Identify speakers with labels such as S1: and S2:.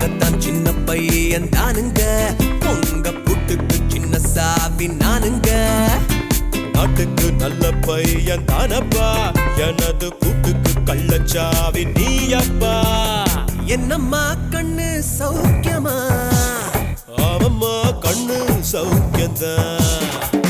S1: நாங்க தான் சின்ன பையன் தானுங்க, உங்க புட்டுக்கு சின்ன சாவி நானுங்க.
S2: நாட்டுக்கு நல்ல பையன் தானப்பா, எனது கூட்டுக்கு கள்ளச்சாவி நீயப்பா.
S1: என்னம்மா கண்ணு சௌக்கியமா?
S2: ஆமம்மா கண்ணு சௌக்கியந்தான்.